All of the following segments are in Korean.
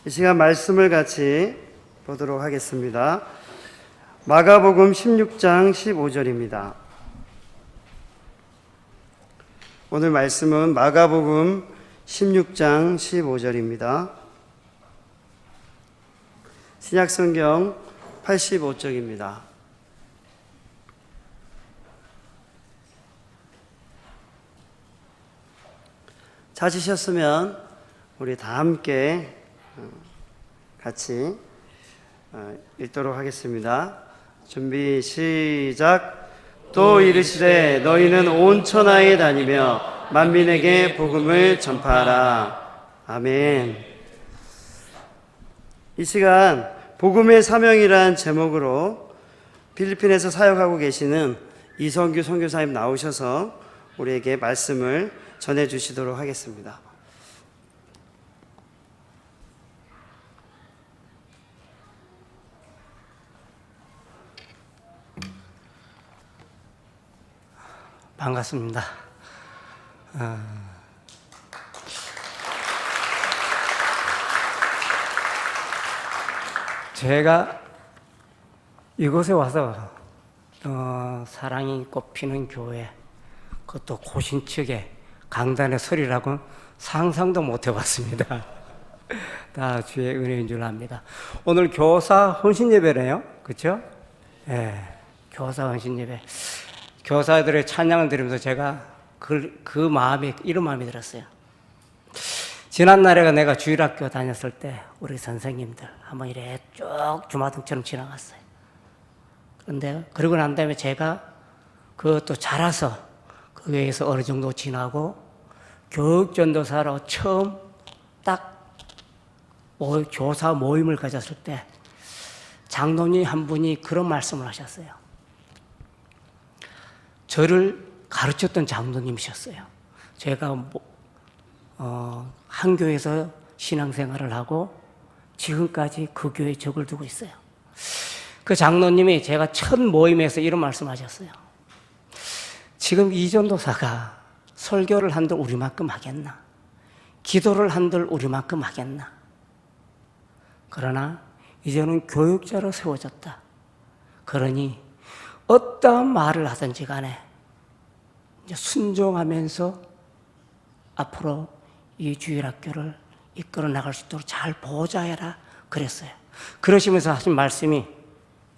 이 시간 말씀을 같이 보도록 하겠습니다. 마가복음 16장 15절입니다. 오늘 말씀은 마가복음 16장 15절입니다. 신약성경 85쪽입니다. 찾으셨으면 우리 다 함께 같이 읽도록 하겠습니다. 준비 시작. 또 이르시되 너희는 온 천하에 다니며 만민에게 복음을 전파하라. 아멘. 이 시간 복음의 사명이란 제목으로 필리핀에서 사역하고 계시는 이성규 선교사님 나오셔서 우리에게 말씀을 전해주시도록 하겠습니다. 반갑습니다. 제가 이곳에 와서 사랑이 꽃피는 교회, 그것도 고신측에 강단에 서리라고 상상도 못 해봤습니다. 다 주의 은혜인 줄 압니다. 오늘 교사 헌신 예배네요, 그렇죠? 네, 교사 헌신 예배. 교사들의 찬양을 들으면서 제가 이런 마음이 들었어요. 지난날에 내가 주일학교 다녔을 때 우리 선생님들 한번 이래 쭉 주마등처럼 지나갔어요. 그런데 그러고 난 다음에 제가 그것도 자라서 그 교회에서 어느 정도 지나고 교육전도사로 처음 딱 교사 모임을 가졌을 때 장로님 한 분이 그런 말씀을 하셨어요. 저를 가르쳤던 장로님이셨어요. 제가 한 교회에서 신앙생활을 하고 지금까지 그 교회에 적을 두고 있어요. 그 장로님이 제가 첫 모임에서 이런 말씀하셨어요. 지금 이전도사가 설교를 한들 우리만큼 하겠나? 기도를 한들 우리만큼 하겠나? 그러나 이제는 교육자로 세워졌다. 그러니 어떠한 말을 하든지 간에 이제 순종하면서 앞으로 이 주일학교를 이끌어 나갈 수 있도록 잘 보좌해라 그랬어요. 그러시면서 하신 말씀이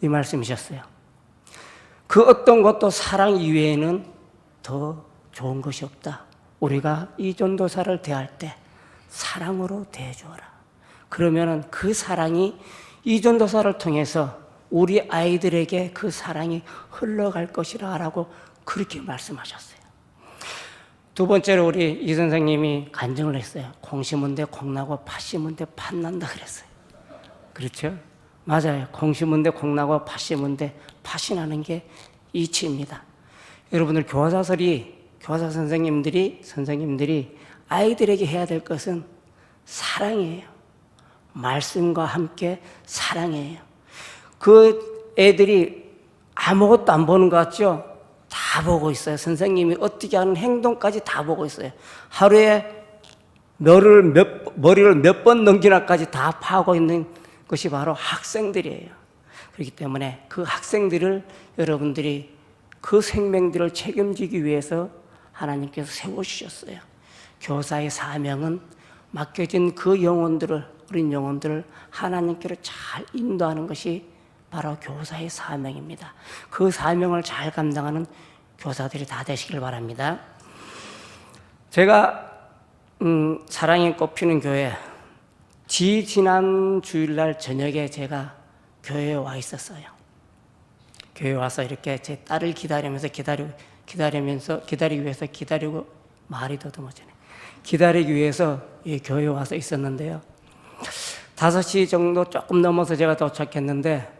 이 말씀이셨어요. 그 어떤 것도 사랑 이외에는 더 좋은 것이 없다. 우리가 이 전도사를 대할 때 사랑으로 대해주어라. 그러면은 그 사랑이 이 전도사를 통해서 우리 아이들에게 그 사랑이 흘러갈 것이라 라고 그렇게 말씀하셨어요. 두 번째로 우리 이 선생님이 간증을 했어요. 콩 심은 데 콩 나고 팥 심은 데 팥 난다 그랬어요. 그렇죠? 맞아요. 콩 심은 데 콩 나고 팥 심은 데 팥이 나는 게 이치입니다. 여러분들 교사 선생님들이 아이들에게 해야 될 것은 사랑이에요. 말씀과 함께 사랑이에요. 그 애들이 아무것도 안 보는 것 같죠? 다 보고 있어요. 선생님이 어떻게 하는 행동까지 다 보고 있어요. 하루에 머리를 몇 번 넘기나까지 다 파고 있는 것이 바로 학생들이에요. 그렇기 때문에 그 학생들을 여러분들이 그 생명들을 책임지기 위해서 하나님께서 세워주셨어요. 교사의 사명은 맡겨진 그 어린 영혼들을 하나님께로 잘 인도하는 것이 바로 교사의 사명입니다. 그 사명을 잘 감당하는 교사들이 다 되시길 바랍니다. 제가 사랑이 꽃피는 교회 지난 주일날 저녁에 제가 교회에 와 있었어요. 교회에 와서 이렇게 제 딸을 기다리기 위해서 말이 더듬어지네. 기다리기 위해서 이 교회에 와서 있었는데요. 5시 정도 조금 넘어서 제가 도착했는데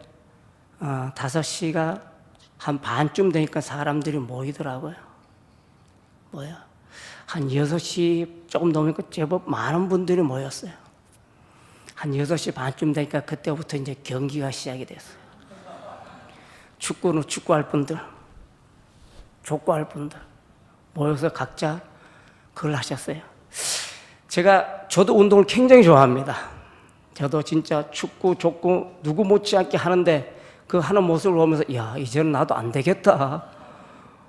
5시가 한 반쯤 되니까 사람들이 모이더라고요. 한 6시 조금 넘으니까 제법 많은 분들이 모였어요. 한 6시 반쯤 되니까 그때부터 이제 경기가 시작이 됐어요. 축구는 축구할 분들, 족구할 분들 모여서 각자 그걸 하셨어요. 저도 운동을 굉장히 좋아합니다. 저도 진짜 춥고 좁고 누구 못지않게 하는데 그 하는 모습을 보면서 야, 이제는 나도 안 되겠다.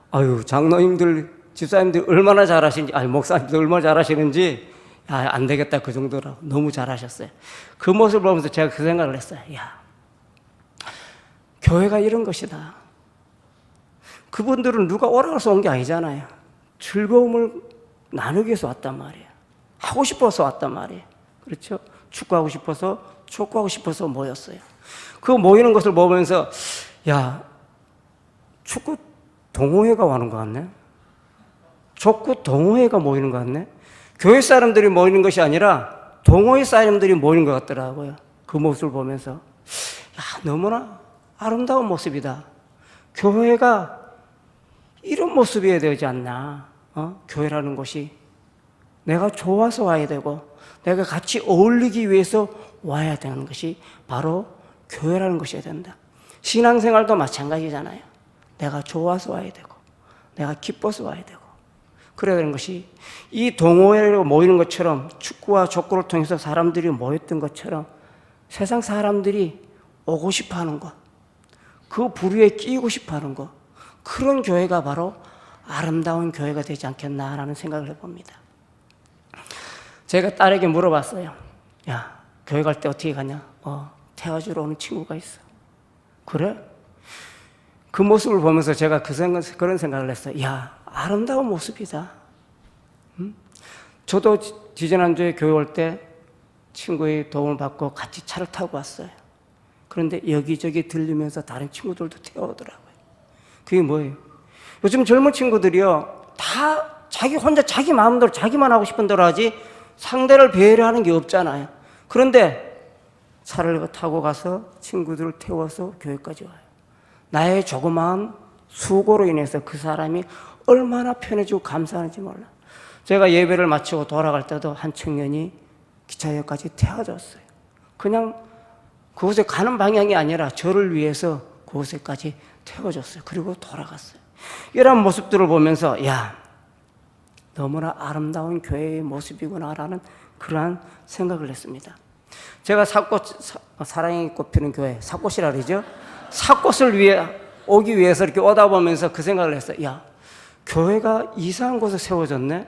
아유, 장로님들, 집사님들 얼마나 잘하시는지, 아니 목사님들 얼마나 잘하시는지, 야, 안 되겠다 그 정도로 너무 잘하셨어요. 그 모습을 보면서 제가 그 생각을 했어요. 야, 교회가 이런 것이다. 그분들은 누가 오라고 해서 온 게 아니잖아요. 즐거움을 나누기 위해서 왔단 말이에요. 하고 싶어서 왔단 말이에요. 그렇죠? 축구하고 싶어서, 족구하고 싶어서 모였어요. 그 모이는 것을 보면서 야, 축구 동호회가 오는 것 같네. 족구 동호회가 모이는 것 같네. 교회 사람들이 모이는 것이 아니라 동호회 사람들이 모이는 것 같더라고요. 그 모습을 보면서 야, 너무나 아름다운 모습이다. 교회가 이런 모습이어야 되지 않나. 교회라는 곳이 내가 좋아서 와야 되고 내가 같이 어울리기 위해서 와야 되는 것이 바로 교회라는 것이어야 된다. 신앙생활도 마찬가지잖아요. 내가 좋아서 와야 되고 내가 기뻐서 와야 되고 그래야 되는 것이 이 동호회로 모이는 것처럼 축구와 족구를 통해서 사람들이 모였던 것처럼 세상 사람들이 오고 싶어하는 것, 그 부류에 끼고 싶어하는 것, 그런 교회가 바로 아름다운 교회가 되지 않겠나라는 생각을 해봅니다. 제가 딸에게 물어봤어요. 야, 교회 갈 때 어떻게 가냐? 태워주러 오는 친구가 있어. 그래? 그 모습을 보면서 제가 그런 생각을 했어요. 야, 아름다운 모습이다. 저도 지지난주에 교회 올 때 친구의 도움을 받고 같이 차를 타고 왔어요. 그런데 여기저기 들리면서 다른 친구들도 태워오더라고요. 그게 뭐예요? 요즘 젊은 친구들이요, 다 자기 혼자 자기 마음대로 자기만 하고 싶은 대로 하지 상대를 배려하는 게 없잖아요. 그런데 차를 타고 가서 친구들을 태워서 교회까지 와요. 나의 조그마한 수고로 인해서 그 사람이 얼마나 편해지고 감사하는지 몰라. 제가 예배를 마치고 돌아갈 때도 한 청년이 기차역까지 태워줬어요. 그냥 그곳에 가는 방향이 아니라 저를 위해서 그곳에까지 태워줬어요. 그리고 돌아갔어요. 이런 모습들을 보면서 야, 너무나 아름다운 교회의 모습이구나라는 그러한 생각을 했습니다. 제가 사랑이 꽃피는 교회, 삭꽃이라 그러죠. 삭꽃을 오기 위해서 이렇게 오다 보면서 그 생각을 했어요. 야, 교회가 이상한 곳에 세워졌네?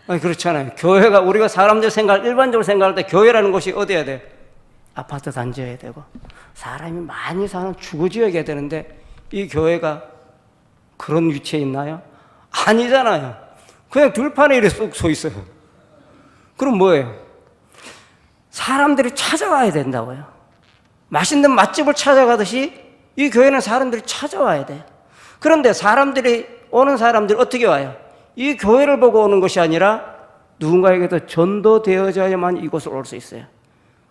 아니, 그렇잖아요. 교회가 우리가 사람들 일반적으로 생각할 때 교회라는 곳이 어디여야 돼? 아파트 단지여야 되고 사람이 많이 사는 주거지역이어야 되는데 이 교회가 그런 위치에 있나요? 아니잖아요. 그냥 들판에 이렇게 쏙 서 있어요. 그럼 뭐예요? 사람들이 찾아와야 된다고요. 맛있는 맛집을 찾아가듯이 이 교회는 사람들이 찾아와야 돼요. 그런데 오는 사람들이 어떻게 와요? 이 교회를 보고 오는 것이 아니라 누군가에게도 전도되어져야만 이곳을 올 수 있어요.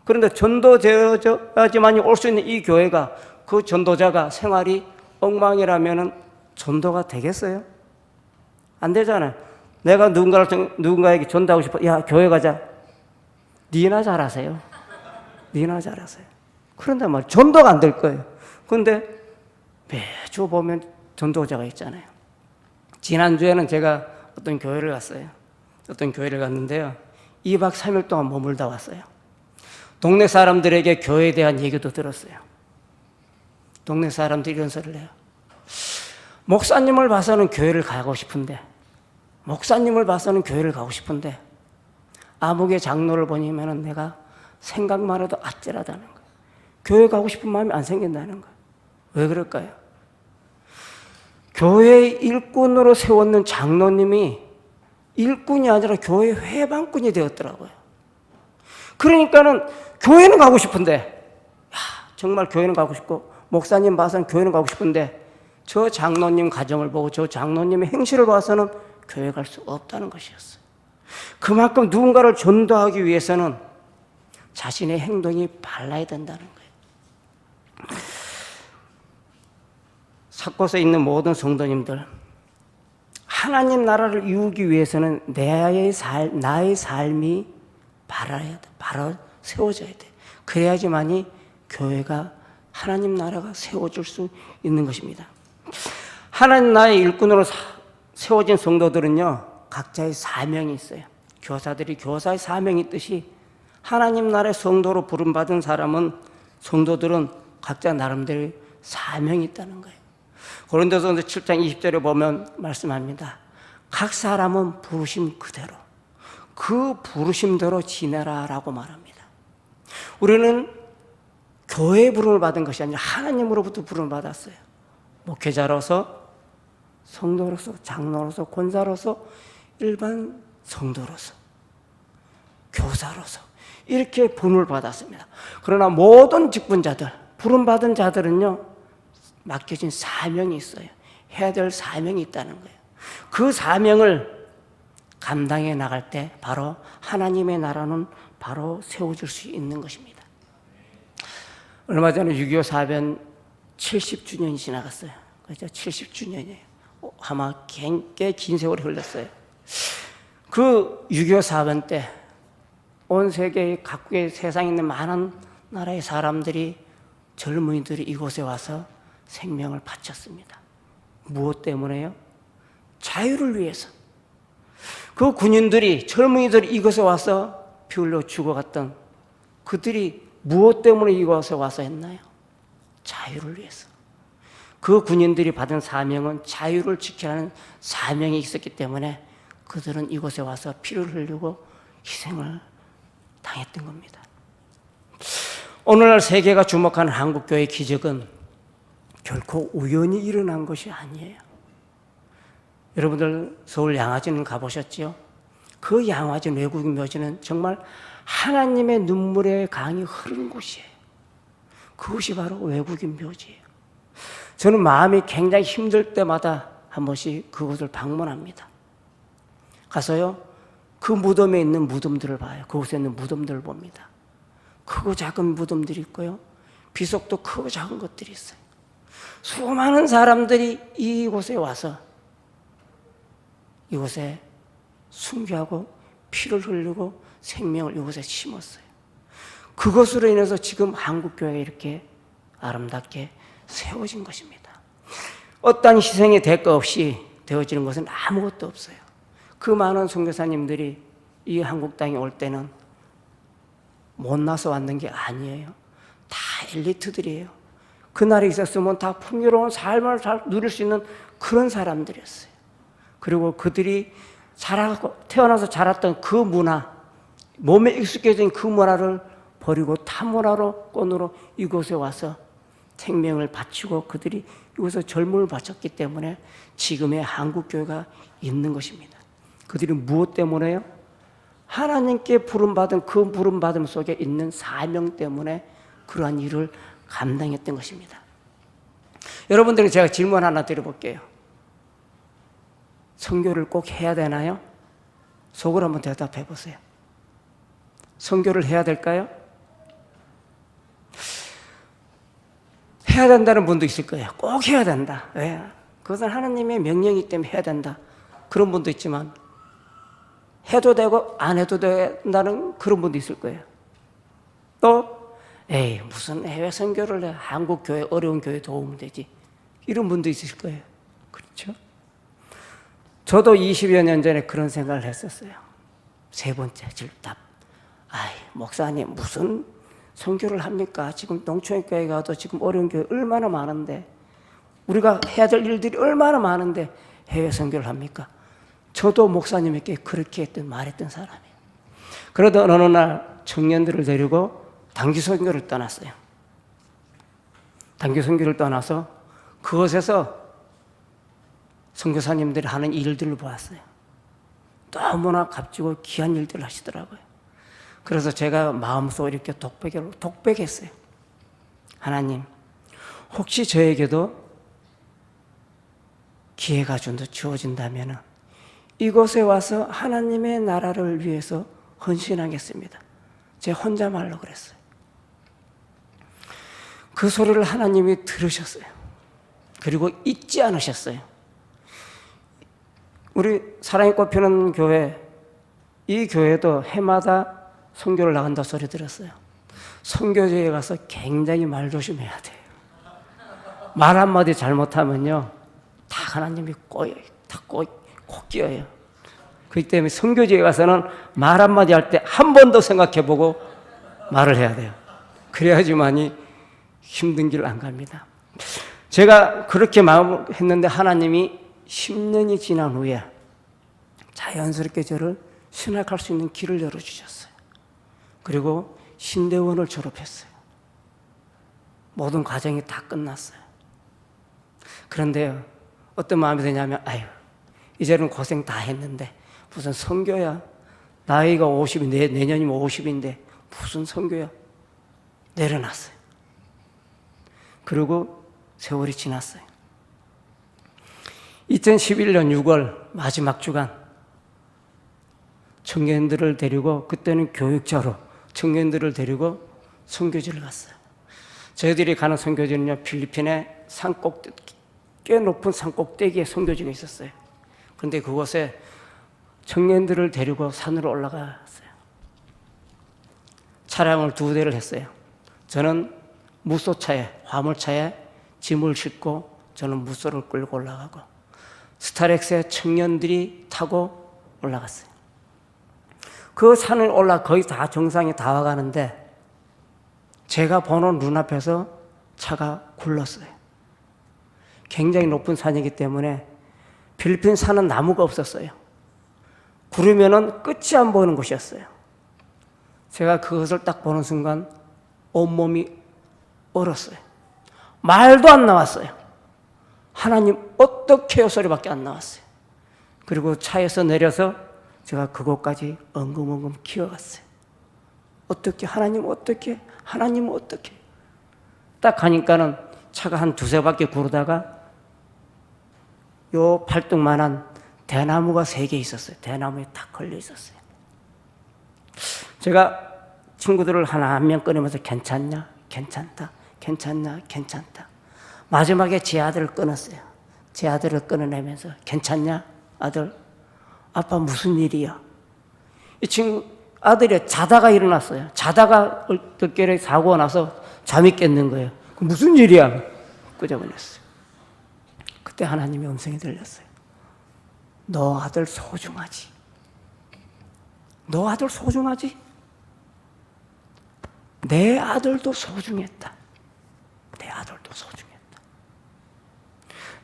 그런데 전도되어져야지만 올 수 있는 이 교회가 그 전도자가 생활이 엉망이라면 전도가 되겠어요? 안 되잖아요. 내가 누군가에게 전도하고 싶어. 야, 교회 가자. 니나 잘하세요. 니나 잘하세요. 그런데 말이야, 전도가 안 될 거예요. 그런데 매주 보면 전도자가 있잖아요. 지난주에는 제가 어떤 교회를 갔어요. 어떤 교회를 갔는데요. 2박 3일 동안 머물다 왔어요. 동네 사람들에게 교회에 대한 얘기도 들었어요. 동네 사람들이 이런 소리를 해요. 목사님을 봐서는 교회를 가고 싶은데, 목사님을 봐서는 교회를 가고 싶은데, 아무개 장로를 보니면 내가 생각만 해도 아찔하다는 거예요. 교회 가고 싶은 마음이 안 생긴다는 거예요. 왜 그럴까요? 교회 일꾼으로 세웠는 장로님이 일꾼이 아니라 교회 회방꾼이 되었더라고요. 그러니까는 교회는 가고 싶은데, 정말 교회는 가고 싶고, 목사님 봐서는 교회는 가고 싶은데, 저 장로님 가정을 보고 저 장로님의 행실을 봐서는 교회 갈 수 없다는 것이었어요. 그만큼 누군가를 전도하기 위해서는 자신의 행동이 발라야 된다는 거예요. 삭곳에 있는 모든 성도님들, 하나님 나라를 이루기 위해서는 나의 삶이 바라야 돼. 바로 세워져야 돼. 그래야지만이 교회가 하나님 나라가 세워질 수 있는 것입니다. 하나님 나라의 일꾼으로 세워진 성도들은요, 각자의 사명이 있어요. 교사들이 교사의 사명이 있듯이 하나님 나라의 성도로 부름받은 사람은, 성도들은 각자 나름대로 사명이 있다는 거예요. 고린도전서 7장 20절에 보면 말씀합니다. 각 사람은 부르심 그대로, 그 부르심대로 지내라라고 말합니다. 우리는 교회의 부름을 받은 것이 아니라 하나님으로부터 부름을 받았어요. 목회자로서, 성도로서, 장로로서, 권사로서, 일반 성도로서, 교사로서 이렇게 부름을 받았습니다. 그러나 모든 직분자들, 부름받은 자들은요, 맡겨진 사명이 있어요. 해야 될 사명이 있다는 거예요. 그 사명을 감당해 나갈 때 바로 하나님의 나라는 바로 세워질 수 있는 것입니다. 얼마 전에 6.25 사변 70주년이 지나갔어요. 그렇죠? 70주년이에요. 아마 꽤 긴 세월이 흘렀어요. 그 6.25 사변 때 온 세계 각국의 세상에 있는 많은 나라의 사람들이, 젊은이들이 이곳에 와서 생명을 바쳤습니다. 무엇 때문에요? 자유를 위해서. 그 군인들이, 젊은이들이 이곳에 와서 피 흘려 죽어갔던 그들이 무엇 때문에 이곳에 와서 했나요? 자유를 위해서. 그 군인들이 받은 사명은 자유를 지키라는 사명이 있었기 때문에 그들은 이곳에 와서 피를 흘리고 희생을 당했던 겁니다. 오늘날 세계가 주목하는 한국교회의 기적은 결코 우연히 일어난 것이 아니에요. 여러분들 서울 양화진은 가보셨죠? 그 양화진 외국인 묘지는 정말 하나님의 눈물의 강이 흐르는 곳이에요. 그것이 바로 외국인 묘지예요. 저는 마음이 굉장히 힘들 때마다 한 번씩 그곳을 방문합니다. 가서요, 그 무덤에 있는 무덤들을 봐요. 그곳에 있는 무덤들을 봅니다. 크고 작은 무덤들이 있고요, 비석도 크고 작은 것들이 있어요. 수많은 사람들이 이곳에 와서 이곳에 순교하고 피를 흘리고 생명을 이곳에 심었어요. 그것으로 인해서 지금 한국교회가 이렇게 아름답게 세워진 것입니다. 어떠한 희생의 대가 없이 되어지는 것은 아무것도 없어요. 그 많은 선교사님들이 이 한국 땅에 올 때는 못나서 왔는 게 아니에요. 다 엘리트들이에요. 그날이 있었으면 다 풍요로운 삶을 잘 누릴 수 있는 그런 사람들이었어요. 그리고 그들이 태어나서 자랐던 그 문화, 몸에 익숙해진 그 문화를 버리고 타 문화로 꾼으로 이곳에 와서 생명을 바치고 그들이 이곳에 젊음을 바쳤기 때문에 지금의 한국교회가 있는 것입니다. 그들이 무엇 때문에요? 하나님께 부름받은 그 부름받음 속에 있는 사명 때문에 그러한 일을 감당했던 것입니다. 여러분들에게 제가 질문 하나 드려볼게요. 선교를 꼭 해야 되나요? 속으로 한번 대답해 보세요. 선교를 해야 될까요? 해야 된다는 분도 있을 거예요. 꼭 해야 된다. 왜? 그것은 하나님의 명령이기 때문에 해야 된다. 그런 분도 있지만 해도 되고 안 해도 된다는 그런 분도 있을 거예요. 또 에이 무슨 해외 선교를 해, 한국 교회 어려운 교회 도우면 되지, 이런 분도 있을 거예요. 그렇죠? 저도 20여 년 전에 그런 생각을 했었어요. 세 번째 질답. 목사님 무슨 선교를 합니까? 지금 농촌 교회 가도 지금 어려운 교회 얼마나 많은데, 우리가 해야 될 일들이 얼마나 많은데 해외 선교를 합니까? 저도 목사님에게 그렇게 말했던 사람이에요. 그러던 어느 날 청년들을 데리고 단기 선교를 떠났어요. 단기 선교를 떠나서 그곳에서 선교사님들이 하는 일들을 보았어요. 너무나 값지고 귀한 일들을 하시더라고요. 그래서 제가 마음속으로 이렇게 독백했어요. 하나님, 혹시 저에게도 기회가 좀 더 주어진다면 이곳에 와서 하나님의 나라를 위해서 헌신하겠습니다. 제가 혼자 말로 그랬어요. 그 소리를 하나님이 들으셨어요. 그리고 잊지 않으셨어요. 우리 사랑이 꽃피는 교회, 이 교회도 해마다 선교를 나간다 소리 들었어요. 선교지에 가서 굉장히 말 조심해야 돼요. 말 한마디 잘못하면요, 다 하나님이 꼬여요. 다 꼭 끼어요. 그렇기 때문에 선교지에 가서는 말 한마디 할 때 한 번 더 생각해보고 말을 해야 돼요. 그래야지만이 힘든 길 안 갑니다. 제가 그렇게 마음을 했는데 하나님이 10년이 지난 후에 자연스럽게 저를 신학할 수 있는 길을 열어주셨어요. 그리고 신대원을 졸업했어요. 모든 과정이 다 끝났어요. 그런데 어떤 마음이 드냐면, 아유, 이제는 고생 다 했는데 무슨 선교야. 나이가 50인데, 내년이면 50인데 무슨 선교야. 내려놨어요. 그리고 세월이 지났어요. 2011년 6월 마지막 주간 청년들을 데리고, 그때는 교육자로 청년들을 데리고 선교지를 갔어요. 저희들이 가는 선교지는요, 필리핀의 꽤 높은 산꼭대기에 선교지가 있었어요. 그런데 그곳에 청년들을 데리고 산으로 올라갔어요. 차량을 2대를 했어요. 저는 무소차에, 화물차에 짐을 싣고 저는 무소를 끌고 올라가고, 스타렉스에 청년들이 타고 올라갔어요. 그 산을 거의 다 정상에 다 와가는데 제가 보는 눈앞에서 차가 굴렀어요. 굉장히 높은 산이기 때문에 필리핀 산은 나무가 없었어요. 구르면은 끝이 안 보이는 곳이었어요. 제가 그것을 딱 보는 순간 온몸이 얼었어요. 말도 안 나왔어요. 하나님 어떻게 해요 소리밖에 안 나왔어요. 그리고 차에서 내려서 제가 그곳까지 엉금엉금 기어갔어요. 어떻게, 하나님 어떻게, 하나님 어떻게. 딱 가니까는 차가 한 2-3바퀴 구르다가 요 발등만한 대나무가 3개 있었어요. 대나무에 딱 걸려 있었어요. 제가 친구들을 하나 한 명 꺼내면서 괜찮냐? 괜찮다. 괜찮냐? 괜찮다. 마지막에 제 아들을 끊었어요. 제 아들을 끊어내면서 괜찮냐? 아들, 아빠 무슨 일이야? 이 친구 아들이 자다가 일어났어요. 자다가 얼떨결에 사고가 나서 잠이 깼는 거예요. 무슨 일이야? 끄적거렸어요. 그때 하나님의 음성이 들렸어요. 너 아들 소중하지? 너 아들 소중하지? 내 아들도 소중했다. 내 아들도 소중했다.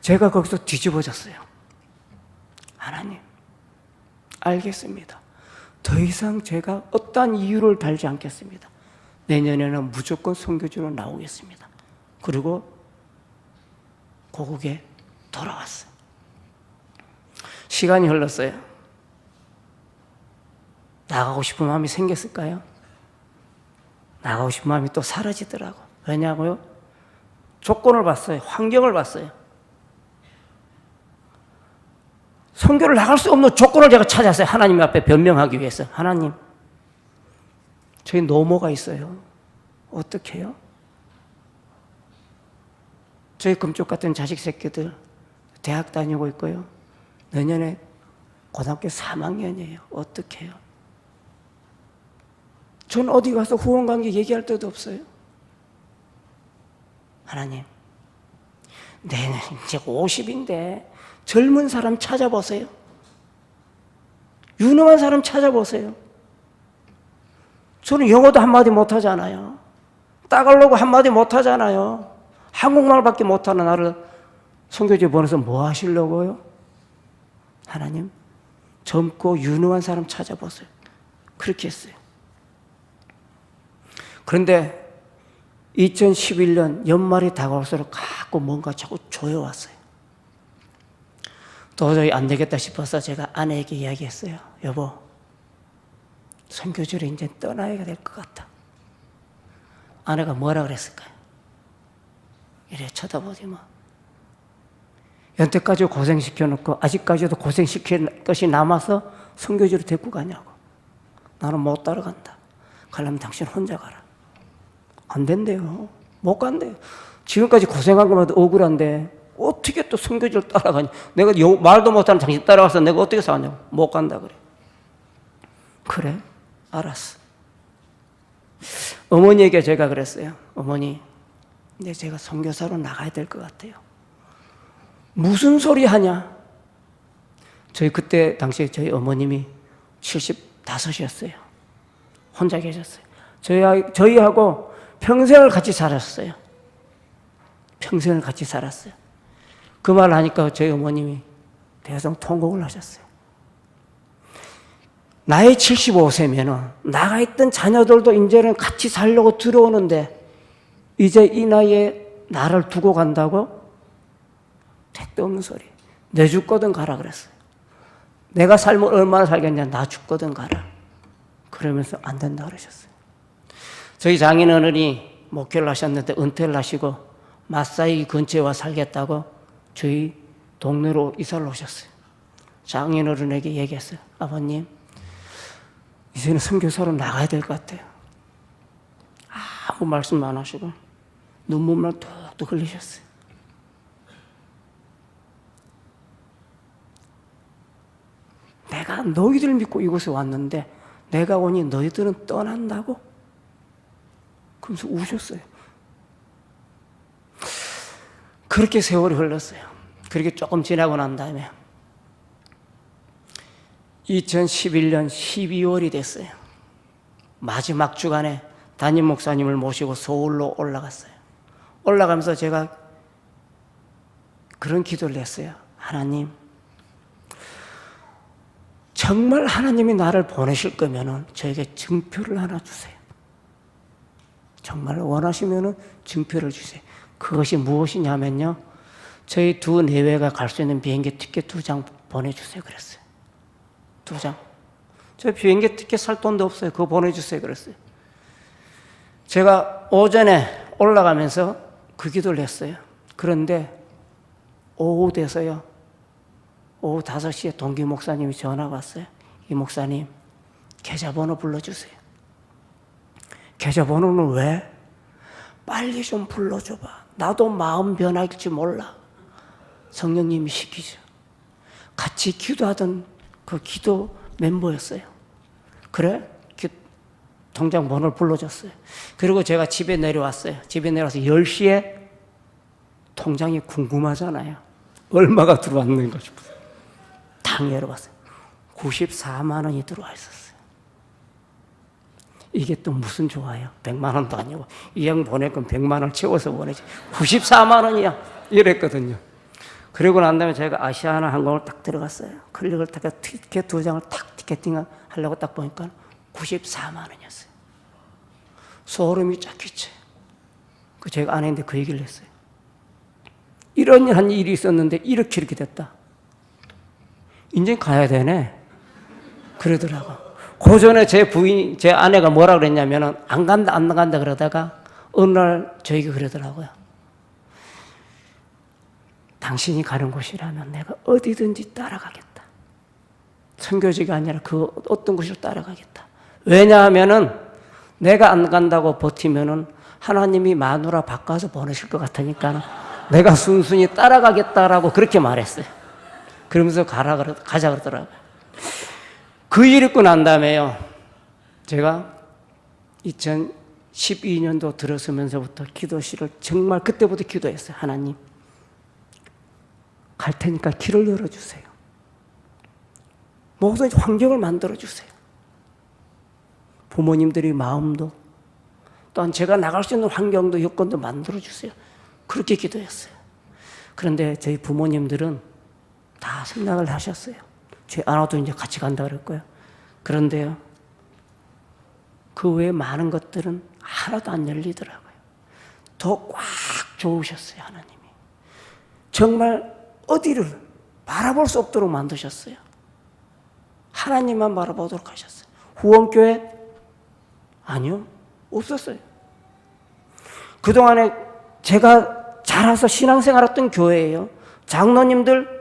제가 거기서 뒤집어졌어요. 하나님, 알겠습니다. 더 이상 제가 어떠한 이유를 달지 않겠습니다. 내년에는 무조건 선교지로 나오겠습니다. 그리고 고국에 돌아왔어요. 시간이 흘렀어요. 나가고 싶은 마음이 생겼을까요? 나가고 싶은 마음이 또 사라지더라고. 왜냐고요? 조건을 봤어요. 환경을 봤어요. 선교를 나갈 수 없는 조건을 제가 찾았어요. 하나님 앞에 변명하기 위해서. 하나님, 저희 노모가 있어요. 어떻게 해요? 저희 금쪽 같은 자식 새끼들 대학 다니고 있고요. 내년에 고등학교 3학년이에요. 어떻게 해요? 전 어디 가서 후원관계 얘기할 데도 없어요. 하나님, 내년 이제 50인데 젊은 사람 찾아보세요. 유능한 사람 찾아보세요. 저는 영어도 한마디 못하잖아요. 따갈로그 한마디 못하잖아요. 한국말밖에 못하는 나를 선교지에 보내서 뭐 하시려고요? 하나님, 젊고 유능한 사람 찾아보세요. 그렇게 했어요. 그런데 2011년 연말이 다가올수록 자꾸 뭔가 자꾸 조여왔어요. 도저히 안 되겠다 싶어서 제가 아내에게 이야기했어요. 여보, 선교지를 이제 떠나야 될 것 같다. 아내가 뭐라 그랬을까요? 이래 쳐다보지 마. 연태까지 고생시켜놓고 아직까지도 고생시킬 것이 남아서 선교지로 데리고 가냐고. 나는 못 따라간다. 가려면 당신 혼자 가라. 안 된대요. 못 간대요. 지금까지 고생한 것만 억울한데 어떻게 또 선교지를 따라가냐. 내가 말도 못하는 당신 따라가서 내가 어떻게 사냐고. 못 간다 그래. 그래? 알았어. 어머니에게 제가 그랬어요. 어머니, 근데 제가 선교사로 나가야 될 것 같아요. 무슨 소리 하냐? 그때 당시에 저희 어머님이 75이었어요. 혼자 계셨어요. 저희하고 평생을 같이 살았어요. 평생을 같이 살았어요. 그 말 하니까 저희 어머님이 대성통곡을 하셨어요. 나이 75세면은 나가 있던 자녀들도 이제는 같이 살려고 들어오는데 이제 이 나이에 나를 두고 간다고? 택도 없는 소리. 내 죽거든 가라 그랬어요. 내가 삶을 얼마나 살겠냐. 나 죽거든 가라. 그러면서 안 된다 그러셨어요. 저희 장인어른이 목회를 하셨는데 은퇴를 하시고 마사이 근처에 와 살겠다고 저희 동네로 이사를 오셨어요. 장인어른에게 얘기했어요. 아버님, 이제는 선교사로 나가야 될 것 같아요. 아무 말씀 안 하시고 눈물만 뚝뚝 흘리셨어요. 내가 너희들 믿고 이곳에 왔는데 내가 오니 너희들은 떠난다고? 그러면서 우셨어요. 그렇게 세월이 흘렀어요. 그렇게 조금 지나고 난 다음에 2011년 12월이 됐어요. 마지막 주간에 담임 목사님을 모시고 서울로 올라갔어요. 올라가면서 제가 그런 기도를 했어요. 하나님, 정말 하나님이 나를 보내실 거면은 저에게 증표를 하나 주세요. 정말 원하시면은 증표를 주세요. 그것이 무엇이냐면요, 저희 두 내외가 갈 수 있는 비행기 티켓 2장 보내주세요 그랬어요. 2장. 저 비행기 티켓 살 돈도 없어요. 그거 보내주세요 그랬어요. 제가 오전에 올라가면서 그 기도를 했어요. 그런데 오후 돼서요, 오후 5시에 동기 목사님이 전화가 왔어요. 이 목사님, 계좌번호 불러주세요. 계좌번호는 왜? 빨리 좀 불러줘봐. 나도 마음 변할지 몰라. 성령님이 시키죠. 같이 기도하던 그 기도 멤버였어요. 그래? 통장 번호를 불러줬어요. 그리고 제가 집에 내려왔어요. 집에 내려와서 10시에 통장이 궁금하잖아요. 얼마가 들어왔는가 싶어서 당 열어봤어요. 94만 원이 들어와 있었어요. 이게 또 무슨 좋아요? 100만 원도 아니고 이 형 보낼 건 100만 원 채워서 보내지 94만 원이야 이랬거든요. 그리고 난 다음에 제가 아시아나 항공을 딱 들어갔어요. 클릭을 딱 티켓 2장을 탁 티켓팅 하려고 딱 보니까 94만 원이었어요. 소름이 쫙 끼쳐요. 그 제가 아내인데 그 얘기를 했어요. 이런 일이 있었는데 이렇게 됐다. 이제 가야 되네. 그러더라고. 그 전에 제 아내가 뭐라 그랬냐면은 안 간다 그러다가 어느 날 저에게 그러더라고요. 당신이 가는 곳이라면 내가 어디든지 따라가겠다. 선교지가 아니라 그 어떤 곳으로 따라가겠다. 왜냐하면은 내가 안 간다고 버티면은 하나님이 마누라 바꿔서 보내실 것 같으니까 내가 순순히 따라가겠다라고 그렇게 말했어요. 그러면서 가자 그러더라고요. 그 일 있고 난 다음에요, 제가 2012년도 들어서면서부터 기도실을 정말 그때부터 기도했어요. 하나님, 갈 테니까 길을 열어주세요. 모든 환경을 만들어주세요. 부모님들의 마음도, 또한 제가 나갈 수 있는 환경도 여건도 만들어주세요. 그렇게 기도했어요. 그런데 저희 부모님들은 다 생각을 하셨어요. 제 아내도 이제 같이 간다 그랬고요. 그런데요, 그 외에 많은 것들은 하나도 안 열리더라고요. 더 꽉 조으셨어요, 하나님이. 정말 어디를 바라볼 수 없도록 만드셨어요. 하나님만 바라보도록 하셨어요. 후원교회? 아니요, 없었어요. 그동안에 제가 자라서 신앙생활했던 교회예요. 장로님들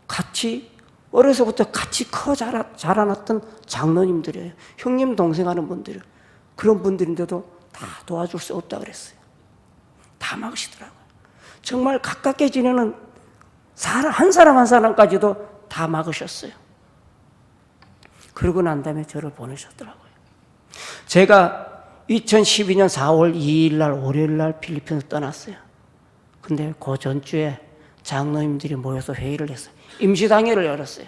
같이 어려서부터 같이 커 자라났던 장로님들이에요. 형님 동생 하는 분들이에요. 그런 분들인데도 다 도와줄 수 없다 그랬어요. 다 막으시더라고요. 정말 가깝게 지내는 한 사람 한 사람까지도 다 막으셨어요. 그러고 난 다음에 저를 보내셨더라고요. 제가 2012년 4월 2일 날 월요일 날 필리핀에서 떠났어요. 근데 그 전주에 장로님들이 모여서 회의를 했어요. 임시당회를 열었어요.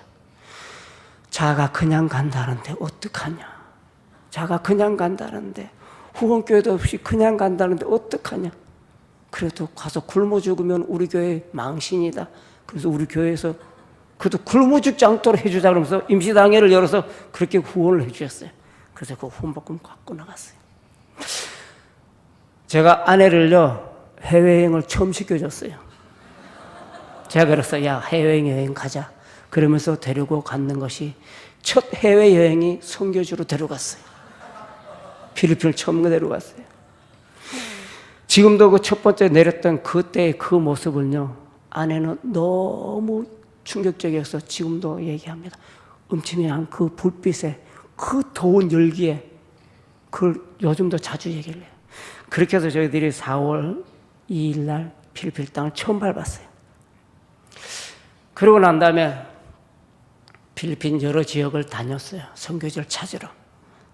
자가 그냥 간다는데 어떡하냐. 자가 그냥 간다는데, 후원교회도 없이 그냥 간다는데 어떡하냐. 그래도 가서 굶어 죽으면 우리 교회 망신이다. 그래서 우리 교회에서 그래도 굶어 죽지 않도록 해주자 그러면서 임시당회를 열어서 그렇게 후원을 해주셨어요. 그래서 그 후원복금 갖고 나갔어요. 제가 아내를요, 해외여행을 처음 시켜줬어요. 제가 그랬어요. 야, 해외여행 가자. 그러면서 데리고 갔는 것이 첫 해외여행이 선교지로 데려갔어요. 필리핀을 처음 데려갔어요. 지금도 그 첫 번째 내렸던 그때의 그 모습을요, 아내는 너무 충격적이어서 지금도 얘기합니다. 음침한 그 불빛에, 그 더운 열기에, 그걸 요즘도 자주 얘기를 해요. 그렇게 해서 저희들이 4월 2일 날 필리핀 땅을 처음 밟았어요. 그러고 난 다음에 필리핀 여러 지역을 다녔어요. 선교지를 찾으러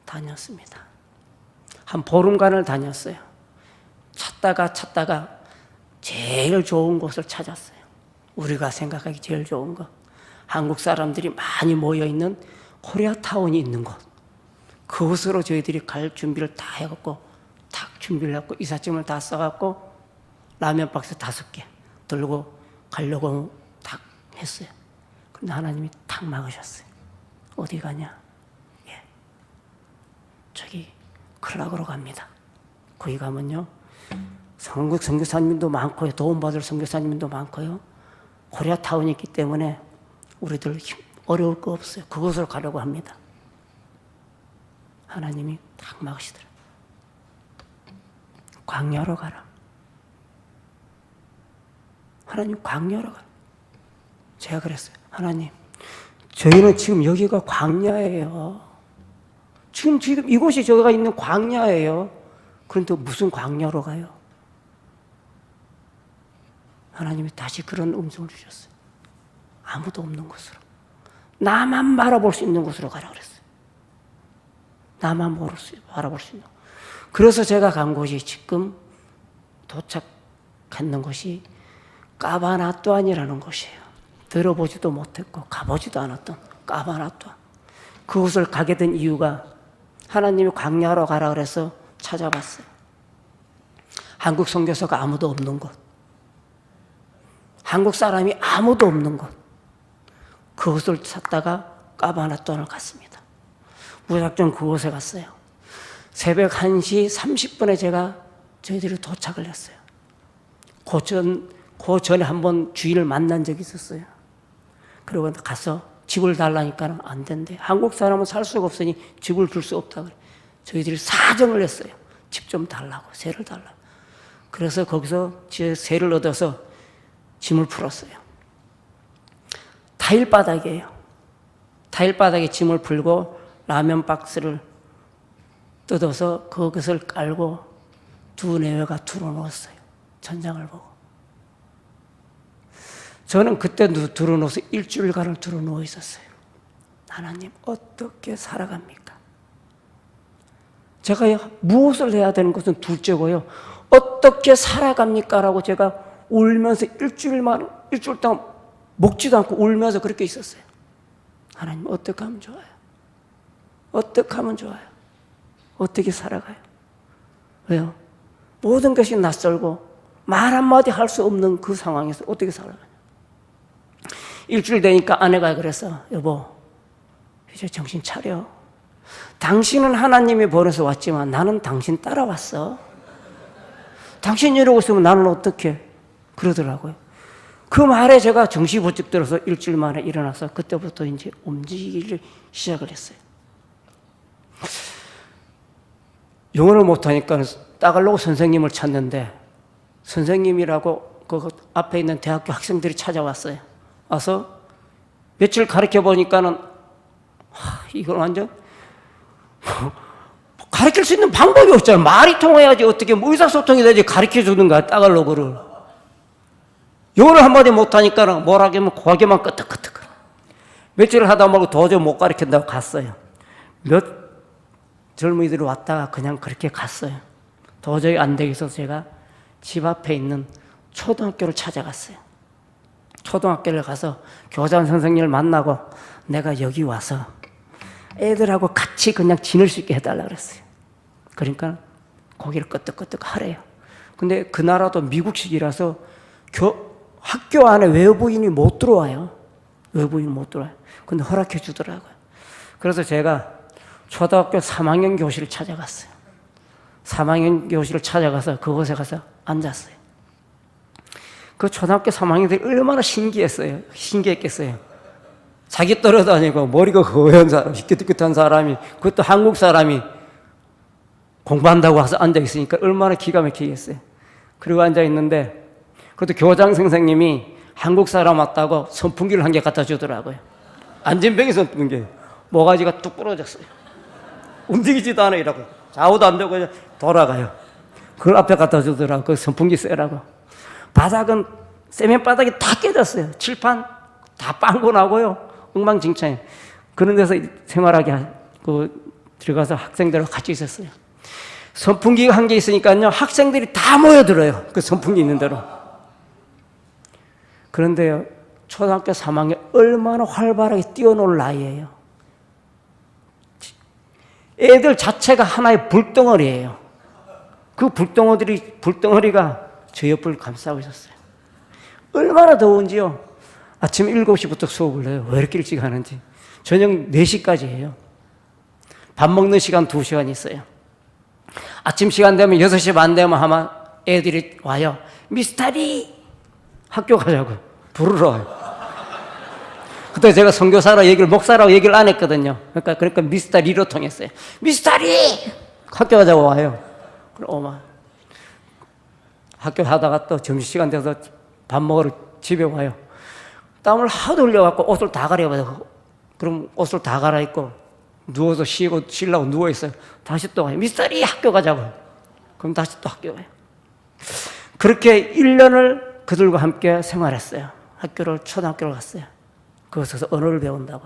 다녔습니다. 한 보름간을 다녔어요. 찾다가 제일 좋은 곳을 찾았어요. 우리가 생각하기 제일 좋은 것. 한국 사람들이 많이 모여있는 코리아타운이 있는 곳. 그곳으로 저희들이 갈 준비를 다 해갖고 탁 준비를 했고 이삿짐을 다 써갖고 라면 박스 5개 들고 가려고 탁 했어요. 근데 하나님이 탁 막으셨어요. 어디 가냐? 예. 저기 클락으로 갑니다. 거기 가면요, 한국 선교사님도 많고요, 도움받을 선교사님도 많고요, 코리아타운이 있기 때문에 우리들 어려울 거 없어요. 그곳으로 가려고 합니다. 하나님이 딱 막으시더라고요. 광야로 가라. 하나님, 광야로 가라. 제가 그랬어요. 하나님, 저희는 지금 여기가 광야예요. 지금 이곳이 저희가 있는 광야예요. 그런데 무슨 광야로 가요? 하나님이 다시 그런 음성을 주셨어요. 아무도 없는 곳으로, 나만 바라볼 수 있는 곳으로 가라 그랬어요. 나만 바라볼 수 있는. 그래서 제가 간 곳이 지금 도착했는 곳이 까바나뚜안이라는 곳이에요. 들어보지도 못했고 가보지도 않았던 까바나뚜안. 그곳을 가게 된 이유가 하나님이 광야로 가라 그래서 찾아봤어요. 한국 선교사가 아무도 없는 곳, 한국 사람이 아무도 없는 곳, 그곳을 찾다가 까바나뚜안을 갔습니다. 무작정 그곳에 갔어요. 새벽 1시 30분에 저희들이 도착을 했어요. 그 전에 한번 주인을 만난 적이 있었어요. 그리고 가서 집을 달라니까 안 된대. 한국 사람은 살 수가 없으니 집을 줄 수 없다 그래. 저희들이 사정을 했어요. 집 좀 달라고, 세를 달라고. 그래서 거기서 세를 얻어서 짐을 풀었어요. 타일바닥이에요. 타일바닥에 짐을 풀고 라면 박스를 뜯어서 그것을 깔고 두 내외가 들어놓았어요. 천장을 보고. 저는 그때 들어놓아서 일주일간을 들어누워 있었어요. 하나님, 어떻게 살아갑니까? 제가 무엇을 해야 되는 것은 둘째고요. 어떻게 살아갑니까? 라고 제가 울면서 일주일 동안 먹지도 않고 울면서 그렇게 있었어요. 하나님, 어떻게 하면 좋아요? 어떻게 하면 좋아요? 어떻게 살아가요? 왜요? 모든 것이 낯설고 말 한마디 할 수 없는 그 상황에서 어떻게 살아가요? 일주일 되니까 아내가 그래서, 여보, 이제 정신 차려. 당신은 하나님이 보내서 왔지만 나는 당신 따라왔어. 당신 이러고 있으면 나는 어떻게? 그러더라고요. 그 말에 제가 정신이 번쩍 들어서 일주일 만에 일어나서 그때부터 이제 움직이기 시작을 했어요. 영어를 못하니까 따갈로그 선생님을 찾는데, 선생님이라고 그 앞에 있는 대학교 학생들이 찾아왔어요. 와서 며칠 가르쳐 보니까는 이걸 완전 가르칠 수 있는 방법이 없잖아요. 말이 통해야지 어떻게 의사소통이 되지 가르쳐 주는 거야, 따갈로그를. 영어를 한마디 못하니까는 뭐라고 하면 고개만 끄덕끄덕. 며칠을 하다 말고 도저히 못 가르친다고 갔어요. 몇 젊은이들이 왔다가 그냥 그렇게 갔어요. 도저히 안 되겠어서 제가 집 앞에 있는 초등학교를 찾아갔어요. 초등학교를 가서 교장 선생님을 만나고, 내가 여기 와서 애들하고 같이 그냥 지낼 수 있게 해달라 그랬어요. 그러니까 고개를 끄덕끄덕 하래요. 근데 그 나라도 미국식이라서 학교 안에 외부인이 못 들어와요. 외부인이 못 들어와요. 근데 허락해 주더라고요. 그래서 제가 초등학교 3학년 교실을 찾아갔어요. 3학년 교실을 찾아가서 그곳에 가서 앉았어요. 그 초등학교 3학년들이 얼마나 신기했겠어요. 자기 떨어다니고 머리가 허연 사람, 희끗희끗한 사람이, 그것도 한국 사람이 공부한다고 와서 앉아있으니까 얼마나 기가 막히겠어요. 그리고 앉아있는데, 그것도 교장 선생님이 한국 사람 왔다고 선풍기를 한 개 갖다 주더라고요. 안전뱅이 선풍기. 모가지가 뚝 부러졌어요. 움직이지도 않아, 이라고. 좌우도 안 되고 돌아가요. 그걸 앞에 갖다 주더라고요. 그 선풍기 쐬라고. 바닥은, 세면 바닥이 다 깨졌어요. 칠판 다 빵꾸 나고요. 엉망진창. 그런 데서 생활하게 들어가서 학생들하고 같이 있었어요. 선풍기가 한 개 있으니까요, 학생들이 다 모여들어요. 그 선풍기 있는 대로. 그런데요, 초등학교 3학년 얼마나 활발하게 뛰어놀 나이예요. 애들 자체가 하나의 불덩어리예요. 그 불덩어리가 저 옆을 감싸고 있었어요. 얼마나 더운지요. 아침 7시부터 수업을 해요. 왜 이렇게 일찍 하는지. 저녁 4시까지 해요. 밥 먹는 시간 2시간 있어요. 아침 시간 되면 6시 반 되면 아마 애들이 와요. 미스터리! 학교 가자고. 부르러 와요. 그때 제가 선교사라 목사라고 얘기를 안 했거든요. 그러니까 미스터리로 통했어요. 미스터리! 학교 가자고 와요. 그럼 학교 하다가 또 점심시간 돼서 밥 먹으러 집에 와요. 땀을 하도 흘려갖고 옷을 다 갈아입어요. 그럼 옷을 다 갈아입고 누워서 쉬려고 누워있어요. 다시 또 와요. 미스터리 학교 가자고. 그럼 다시 또 학교 가요. 그렇게 1년을 그들과 함께 생활했어요. 초등학교를 갔어요. 거기서 언어를 배운다고.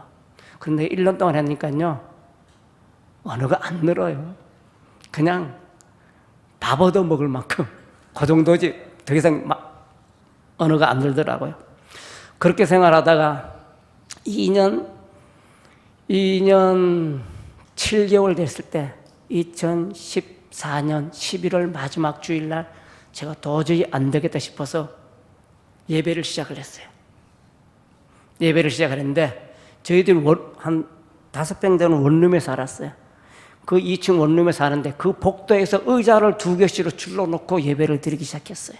그런데 1년 동안 하니까요, 언어가 안 늘어요. 그냥 밥 얻어 먹을 만큼. 그 정도지, 더 이상 언어가 안 늘더라고요. 그렇게 생활하다가 2년 7개월 됐을 때 2014년 11월 마지막 주일날 제가 도저히 안 되겠다 싶어서 예배를 시작을 했어요. 예배를 시작을 했는데 저희들 한 5평 되는 원룸에 살았어요. 그 2층 원룸에 사는데 그 복도에서 의자를 2개씩으로 줄로 놓고 예배를 드리기 시작했어요.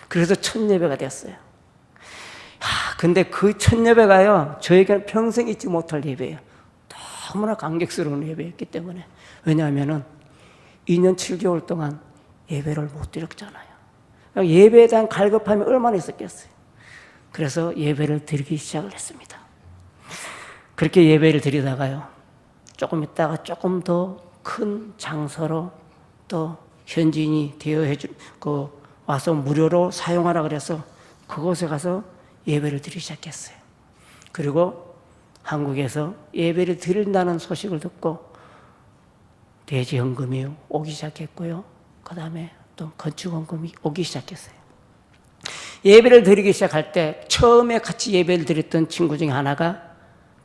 그래서 첫 예배가 됐어요. 근데 그 첫 예배가요, 저에게는 평생 잊지 못할 예배예요. 너무나 감격스러운 예배였기 때문에. 왜냐하면은 2년 7개월 동안 예배를 못 드렸잖아요. 예배에 대한 갈급함이 얼마나 있었겠어요. 그래서 예배를 드리기 시작을 했습니다. 그렇게 예배를 드리다가요, 조금 있다가 조금 더 큰 장소로 또 현지인이 와서 무료로 사용하라 그래서 그곳에 가서 예배를 드리기 시작했어요. 그리고 한국에서 예배를 드린다는 소식을 듣고 대지헌금이 오기 시작했고요. 그 다음에 또 건축헌금이 오기 시작했어요. 예배를 드리기 시작할 때 처음에 같이 예배를 드렸던 친구 중에 하나가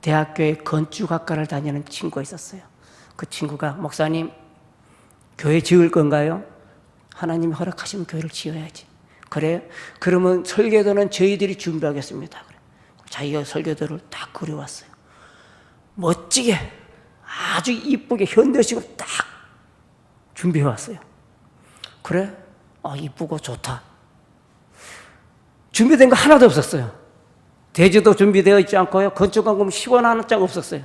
대학교에 건축학과를 다니는 친구가 있었어요. 그 친구가 목사님, 교회 지을 건가요? 하나님이 허락하시면 교회를 지어야지. 그래? 그러면 설교도는 저희들이 준비하겠습니다. 그래. 자기가 설교도를 딱 그려왔어요. 멋지게, 아주 이쁘게 현대식으로 딱 준비해왔어요. 그래? 이쁘고 좋다. 준비된 거 하나도 없었어요. 대지도 준비되어 있지 않고요. 건축원금 10원 한 장 없었어요.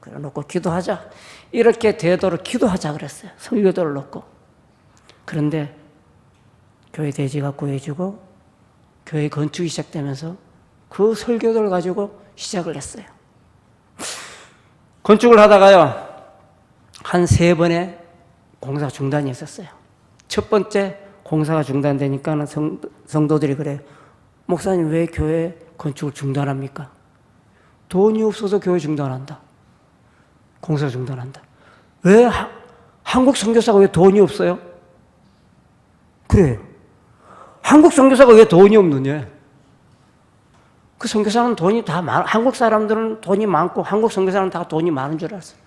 그래 놓고 기도하자. 이렇게 대도를 기도하자 그랬어요. 설교도를 놓고. 그런데 교회 대지가 구해주고 교회 건축이 시작되면서 그 설교도를 가지고 시작을 했어요. 건축을 하다가요, 한 3번의 공사 중단이 있었어요. 첫 번째 공사가 중단되니까 성도들이 그래요. 목사님, 왜 교회 건축을 중단합니까? 돈이 없어서 교회 중단한다. 공사 중단한다. 왜 한국 선교사가 왜 돈이 없어요? 그래요. 한국 선교사가 왜 돈이 없느냐? 그 선교사는 돈이 다 한국 사람들은 돈이 많고 한국 선교사는 다 돈이 많은 줄 알았어요.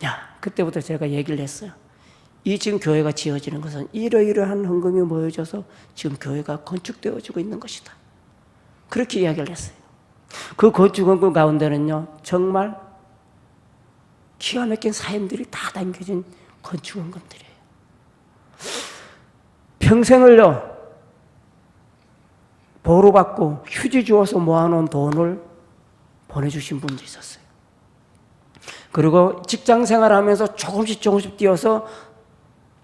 야, 그때부터 제가 얘기를 했어요. 이 지금 교회가 지어지는 것은 이러이러한 헌금이 모여져서 지금 교회가 건축되어지고 있는 것이다. 그렇게 이야기를 했어요. 그 건축 헌금 가운데는요, 정말 기가 막힌 사임들이 다 담겨진 건축 헌금들이에요. 평생을요, 보호받고 휴지 주어서 모아놓은 돈을 보내주신 분도 있었어요. 그리고 직장 생활하면서 조금씩 뛰어서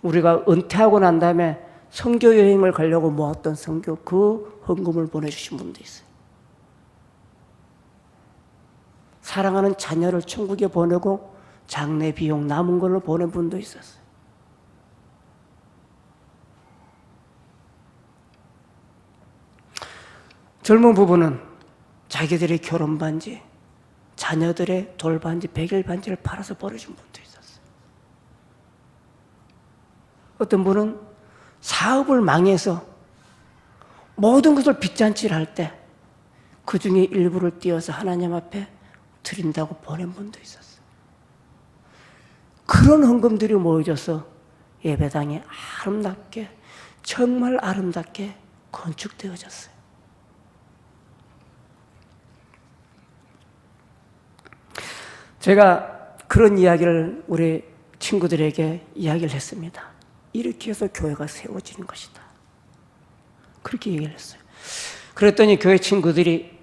우리가 은퇴하고 난 다음에 선교 여행을 가려고 모았던 선교 그 헌금을 보내주신 분도 있어요. 사랑하는 자녀를 천국에 보내고 장례 비용 남은 걸로 보낸 분도 있었어요. 젊은 부부는 자기들의 결혼 반지, 자녀들의 돌반지, 백일 반지를 팔아서 버려준 분도 있었어요. 어떤 분은 사업을 망해서 모든 것을 빚잔치를 할 때 그 중에 일부를 띄어서 하나님 앞에 드린다고 보낸 분도 있었어요. 그런 헌금들이 모여져서 예배당이 아름답게, 정말 아름답게 건축되어졌어요. 제가 그런 이야기를 우리 친구들에게 이야기를 했습니다. 이렇게 해서 교회가 세워지는 것이다. 그렇게 얘기를 했어요. 그랬더니 교회 친구들이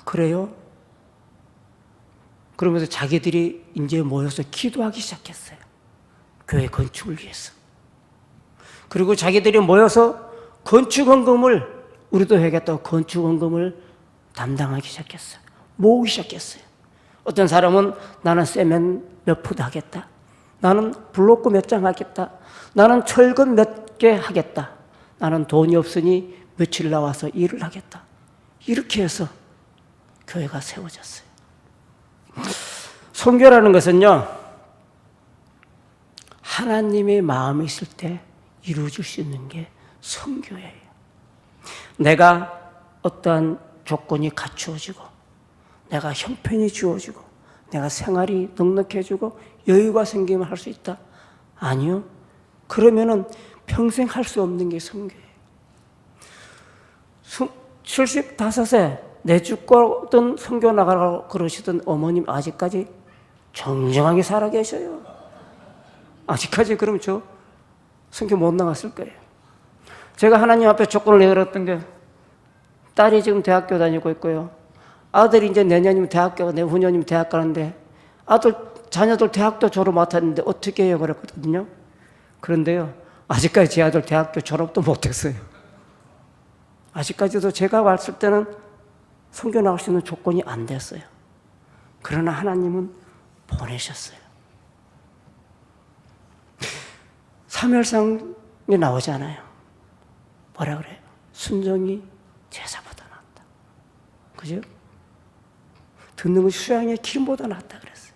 그래요? 그러면서 자기들이 이제 모여서 기도하기 시작했어요. 교회 건축을 위해서. 그리고 자기들이 모여서 건축헌금을 우리도 해야겠다고 건축헌금을 담당하기 시작했어요. 모으기 시작했어요. 어떤 사람은 나는 세면 몇 푸드 하겠다. 나는 블록구 몇 장 하겠다. 나는 철근 몇 개 하겠다. 나는 돈이 없으니 며칠 나와서 일을 하겠다. 이렇게 해서 교회가 세워졌어요. 선교라는 것은요, 하나님의 마음이 있을 때 이루어질 수 있는 게 선교예요. 내가 어떠한 조건이 갖추어지고 내가 형편이 주어지고 내가 생활이 넉넉해지고 여유가 생기면 할 수 있다? 아니요. 그러면은 평생 할 수 없는 게 선교예요. 75세 내 죽거든 선교 나가라고 그러시던 어머님 아직까지 정정하게 살아 계셔요. 아직까지 그러면 저 선교 못 나갔을 거예요. 제가 하나님 앞에 조건을 내걸었던 게 딸이 지금 대학교 다니고 있고요. 아들이 이제 내년이면 대학교, 내후년이면 대학 가는데 자녀들 대학도 졸업 못했는데 어떻게 해요? 그랬거든요. 그런데요, 아직까지 제 아들 대학교 졸업도 못했어요. 아직까지도 제가 왔을 때는 선교 나갈 수 있는 조건이 안 됐어요. 그러나 하나님은 보내셨어요. 사무엘상에 나오잖아요. 뭐라 그래요? 순종이 제사보다 낫다. 그죠? 듣는 것이 수양의 기름보다 낫다 그랬어요.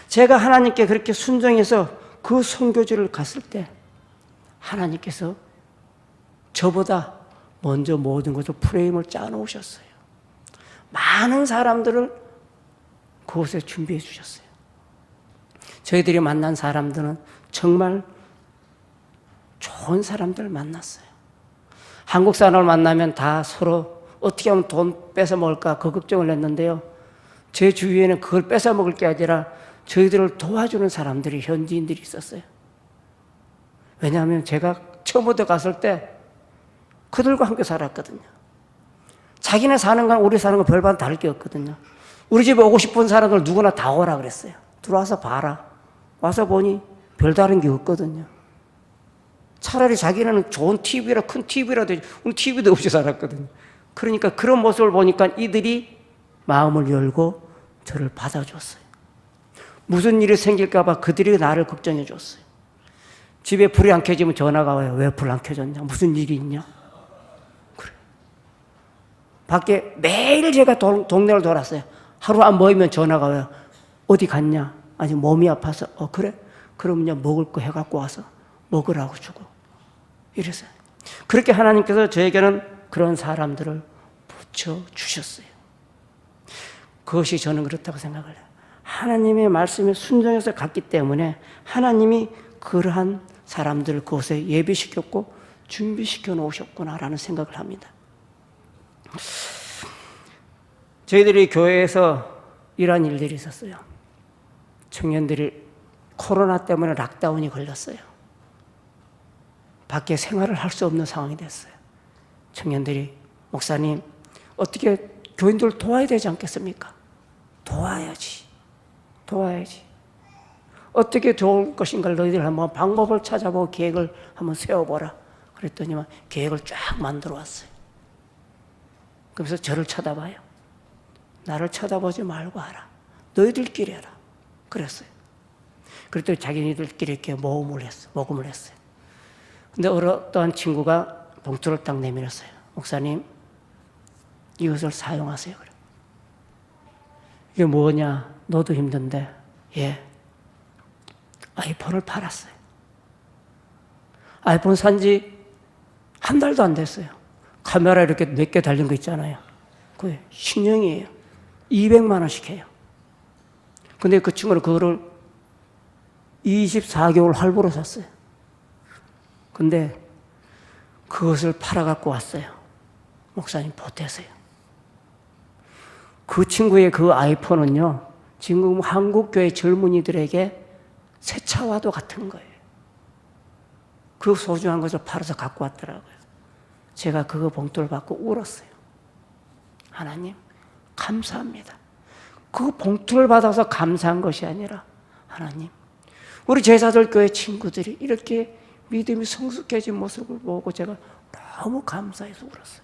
제가 하나님께 그렇게 순종해서 그 선교지를 갔을 때 하나님께서 저보다 먼저 모든 것을 프레임을 짜놓으셨어요. 많은 사람들을 그곳에 준비해 주셨어요. 저희들이 만난 사람들은 정말 좋은 사람들을 만났어요. 한국 사람을 만나면 다 서로 어떻게 하면 돈 뺏어 먹을까 그 걱정을 했는데요. 제 주위에는 그걸 뺏어 먹을 게 아니라 저희들을 도와주는 사람들이, 현지인들이 있었어요. 왜냐하면 제가 처음부터 갔을 때 그들과 함께 살았거든요. 자기네 사는 건 우리 사는 건 별반 다를 게 없거든요. 우리 집에 오고 싶은 사람들 누구나 다 오라 그랬어요. 들어와서 봐라. 와서 보니 별다른 게 없거든요. 차라리 자기는 좋은 TV라 큰 TV라도 우리 TV도 없이 살았거든요. 그러니까 그런 모습을 보니까 이들이 마음을 열고 저를 받아줬어요. 무슨 일이 생길까 봐 그들이 나를 걱정해 줬어요. 집에 불이 안 켜지면 전화가 와요. 왜 불 안 켜졌냐? 무슨 일이 있냐? 그래. 밖에 매일 제가 동네를 돌았어요. 하루 안 모이면 전화가 와요. 어디 갔냐? 아니 몸이 아파서. 그래? 그러면요 먹을 거 해갖고 와서 먹으라고 주고 이랬어요. 그렇게 하나님께서 저에게는 그런 사람들을 붙여주셨어요. 그것이 저는 그렇다고 생각을 해요. 하나님의 말씀에 순종해서 갔기 때문에 하나님이 그러한 사람들을 그곳에 예비시켰고 준비시켜 놓으셨구나라는 생각을 합니다. 저희들이 교회에서 이러한 일들이 있었어요. 청년들이 코로나 때문에 락다운이 걸렸어요. 밖에 생활을 할 수 없는 상황이 됐어요. 청년들이 목사님 어떻게 교인들 도와야 되지 않겠습니까? 도와야지. 어떻게 좋을 것인가 너희들 한번 방법을 찾아보고 계획을 한번 세워보라. 그랬더니만 계획을 쫙 만들어 왔어요. 그래서 저를 쳐다봐요. 나를 쳐다보지 말고 하라. 너희들끼리 해라. 그랬어요. 그랬더니 자기네들끼리 이렇게 모금을 했어요. 근데 어떤 친구가 봉투를 딱 내밀었어요. 목사님, 이것을 사용하세요. 그래. 이게 뭐냐? 너도 힘든데, 예. 아이폰을 팔았어요. 아이폰 산지 한 달도 안 됐어요. 카메라 이렇게 몇 개 달린 거 있잖아요. 그게 신형이에요. 200만 원씩 해요. 근데 그 친구는 그거를 24개월 할부로 샀어요. 근데 그것을 팔아갖고 왔어요. 목사님 보태세요. 그 친구의 그 아이폰은요, 지금 한국교회 젊은이들에게 새 차와도 같은 거예요. 그 소중한 것을 팔아서 갖고 왔더라고요. 제가 그거 봉투를 받고 울었어요. 하나님, 감사합니다. 그 봉투를 받아서 감사한 것이 아니라, 하나님, 우리 제자들 교회 친구들이 이렇게 믿음이 성숙해진 모습을 보고 제가 너무 감사해서 울었어요.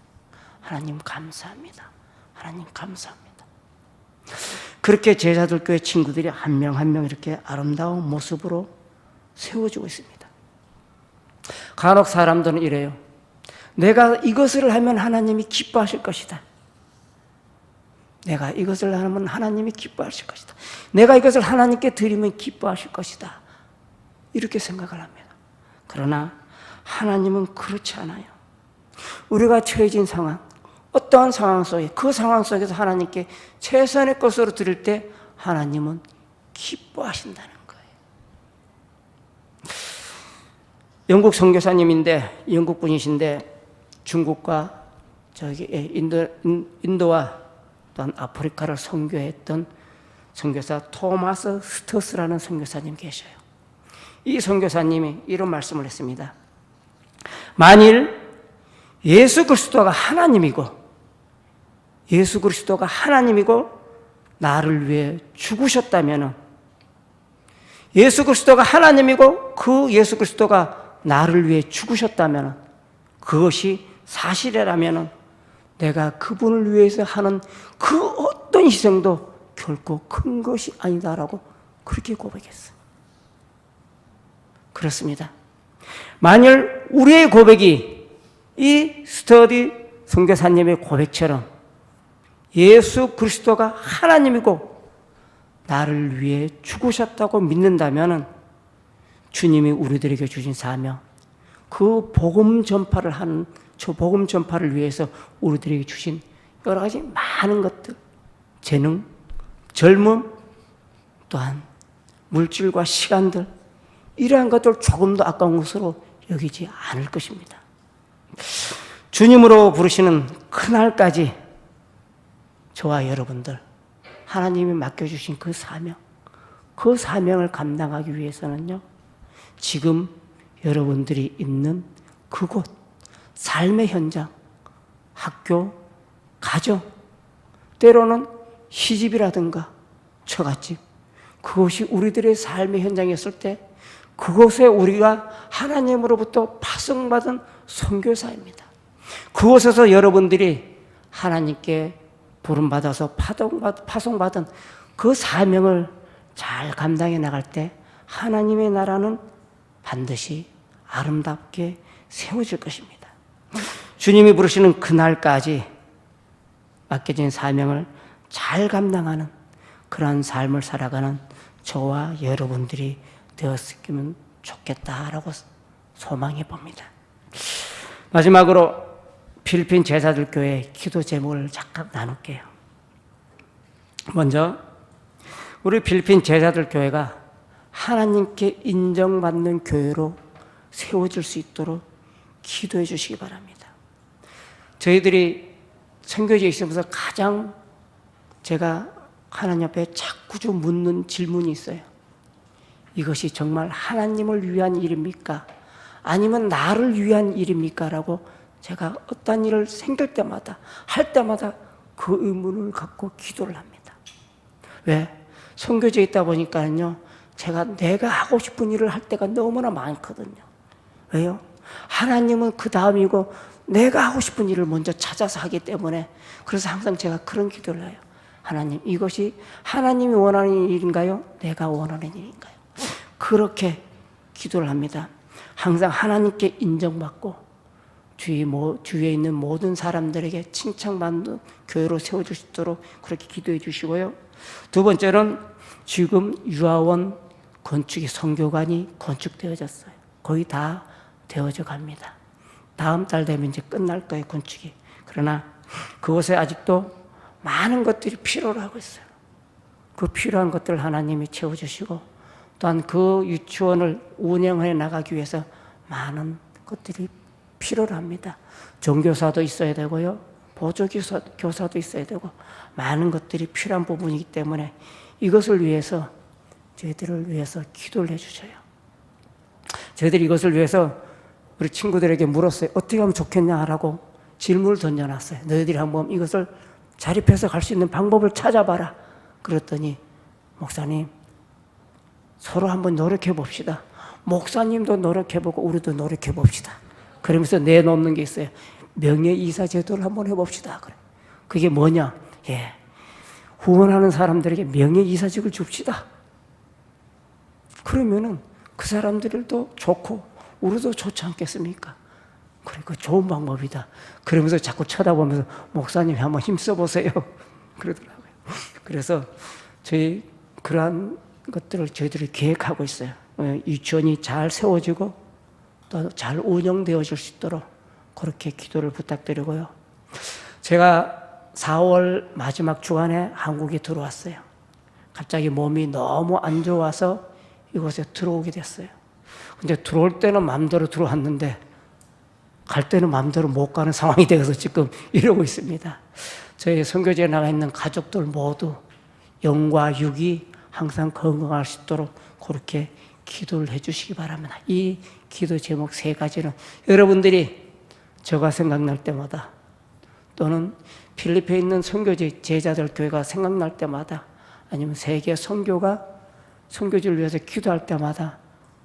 하나님 감사합니다. 하나님 감사합니다. 그렇게 제자들 교회 친구들이 한 명 한 명 이렇게 아름다운 모습으로 세워지고 있습니다. 간혹 사람들은 이래요. 내가 이것을 하면 하나님이 기뻐하실 것이다. 내가 이것을 하면 하나님이 기뻐하실 것이다. 내가 이것을 하나님께 드리면 기뻐하실 것이다. 이렇게 생각을 합니다. 그러나 하나님은 그렇지 않아요. 우리가 처해진 상황, 어떠한 상황 속에, 그 상황 속에서 하나님께 최선의 것으로 드릴 때 하나님은 기뻐하신다는 거예요. 영국 선교사님인데, 영국 분이신데 중국과 인도와 또한 아프리카를 선교했던 선교사 토마스 스터스라는 선교사님 계셔요. 이 선교사님이 이런 말씀을 했습니다. 만일 예수 그리스도가 하나님이고 나를 위해 죽으셨다면, 예수 그리스도가 하나님이고 그 예수 그리스도가 나를 위해 죽으셨다면, 그것이 사실이라면 내가 그분을 위해서 하는 그 어떤 희생도 결코 큰 것이 아니다라고 그렇게 고백했어요. 그렇습니다. 만일 우리의 고백이 이 스터디 선교사님의 고백처럼 예수 그리스도가 하나님이고 나를 위해 죽으셨다고 믿는다면 주님이 우리들에게 주신 사명, 그 복음 전파를 하는 저 복음 전파를 위해서 우리들에게 주신 여러 가지 많은 것들, 재능, 젊음, 또한 물질과 시간들, 이러한 것들 조금도 아까운 것으로 여기지 않을 것입니다. 주님으로 부르시는 그날까지 저와 여러분들, 하나님이 맡겨주신 그 사명, 그 사명을 감당하기 위해서는요, 지금 여러분들이 있는 그곳, 삶의 현장, 학교, 가정, 때로는 시집이라든가 처갓집, 그것이 우리들의 삶의 현장이었을 때 그곳에 우리가 하나님으로부터 파송받은 선교사입니다. 그곳에서 여러분들이 하나님께 부름받아서 파송받은 그 사명을 잘 감당해 나갈 때 하나님의 나라는 반드시 아름답게 세워질 것입니다. 주님이 부르시는 그날까지 맡겨진 사명을 잘 감당하는 그러한 삶을 살아가는 저와 여러분들이 되었으면 좋겠다라고 소망해 봅니다. 마지막으로 필리핀 제자들 교회 기도 제목을 잠깐 나눌게요. 먼저 우리 필리핀 제자들 교회가 하나님께 인정받는 교회로 세워질 수 있도록 기도해 주시기 바랍니다. 저희들이 선교지에 있으면서 가장 제가 하나님 앞에 자꾸 좀 묻는 질문이 있어요. 이것이 정말 하나님을 위한 일입니까? 아니면 나를 위한 일입니까? 라고 제가 어떤 일을 생길 때마다 할 때마다 그 의문을 갖고 기도를 합니다. 왜? 선교지에 있다 보니까요, 내가 하고 싶은 일을 할 때가 너무나 많거든요. 왜요? 하나님은 그 다음이고 내가 하고 싶은 일을 먼저 찾아서 하기 때문에, 그래서 항상 제가 그런 기도를 해요. 하나님, 이것이 하나님이 원하는 일인가요? 내가 원하는 일인가요? 그렇게 기도를 합니다. 항상 하나님께 인정받고 주위에 있는 모든 사람들에게 칭찬받는 교회로 세워줄 수 있도록 그렇게 기도해 주시고요. 두 번째는 지금 유아원 건축이, 선교관이 건축되어졌어요. 거의 다 되어져 갑니다. 다음 달 되면 이제 끝날 거예요, 건축이. 그러나 그곳에 아직도 많은 것들이 필요로 하고 있어요. 그 필요한 것들을 하나님이 채워주시고, 또한 그 유치원을 운영해 나가기 위해서 많은 것들이 필요로 합니다. 종교사도 있어야 되고요, 보조교사도 있어야 되고, 많은 것들이 필요한 부분이기 때문에 이것을 위해서, 저희들을 위해서 기도를 해주셔요. 저희들이 이것을 위해서 우리 친구들에게 물었어요. 어떻게 하면 좋겠냐라고 질문을 던져놨어요. 너희들이 한번 이것을 자립해서 갈 수 있는 방법을 찾아봐라. 그랬더니, 목사님, 서로 한번 노력해 봅시다. 목사님도 노력해보고 우리도 노력해 봅시다. 그러면서 내놓는 게 있어요. 명예이사 제도를 한번 해봅시다. 그게 뭐냐? 후원하는 사람들에게 명예이사직을 줍시다. 그러면은 그 사람들도 좋고 우리도 좋지 않겠습니까? 그러니까 좋은 방법이다. 그러면서 자꾸 쳐다보면서, 목사님 한번 힘써보세요. 그러더라고요. 그래서 그러한 것들을 저희들이 계획하고 있어요. 유치원이 잘 세워지고 또 잘 운영되어질 수 있도록 그렇게 기도를 부탁드리고요. 제가 4월 마지막 주간에 한국에 들어왔어요. 갑자기 몸이 너무 안 좋아서 이곳에 들어오게 됐어요. 근데 들어올 때는 마음대로 들어왔는데 갈 때는 마음대로 못 가는 상황이 되어서 지금 이러고 있습니다. 저희 선교지에 나가 있는 가족들 모두 영과 육이 항상 건강할 수 있도록 그렇게 기도를 해주시기 바랍니다. 이 기도 제목 3가지는 여러분들이 저가 생각날 때마다, 또는 필리핀에 있는 선교지 제자들 교회가 생각날 때마다, 아니면 세계 선교지를 위해서 기도할 때마다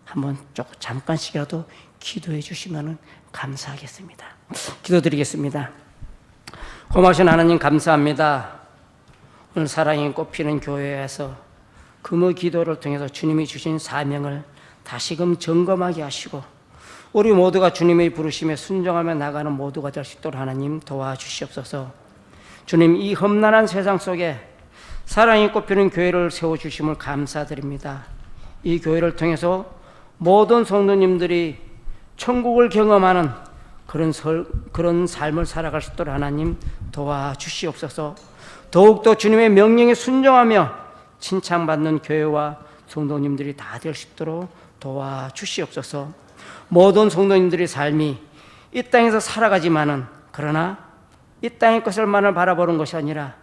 한번 잠깐씩이라도 기도해 주시면 감사하겠습니다. 기도드리겠습니다. 고마우신 하나님, 감사합니다. 오늘 사랑이 꽃피는 교회에서 금의 기도를 통해서 주님이 주신 사명을 다시금 점검하게 하시고, 우리 모두가 주님의 부르심에 순종하며 나가는 모두가 될 수 있도록 하나님 도와주시옵소서. 주님, 이 험난한 세상 속에 사랑이 꽃피는 교회를 세워주심을 감사드립니다. 이 교회를 통해서 모든 성도님들이 천국을 경험하는 그런 삶을 살아갈 수 있도록 하나님 도와주시옵소서. 더욱더 주님의 명령에 순종하며 칭찬받는 교회와 성도님들이 다 될 수 있도록 도와주시옵소서. 모든 성도님들의 삶이 이 땅에서 살아가지만은, 그러나 이 땅의 것을만을 바라보는 것이 아니라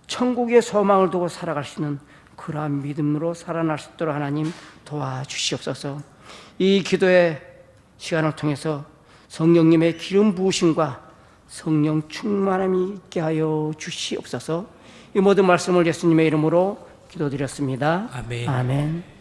천국의 소망을 두고 살아갈 수 있는 그러한 믿음으로 살아날 수 있도록 하나님 도와주시옵소서. 이 기도의 시간을 통해서 성령님의 기름 부으심과 성령 충만함이 있게 하여 주시옵소서. 이 모든 말씀을 예수님의 이름으로 기도드렸습니다. 아멘. 아멘.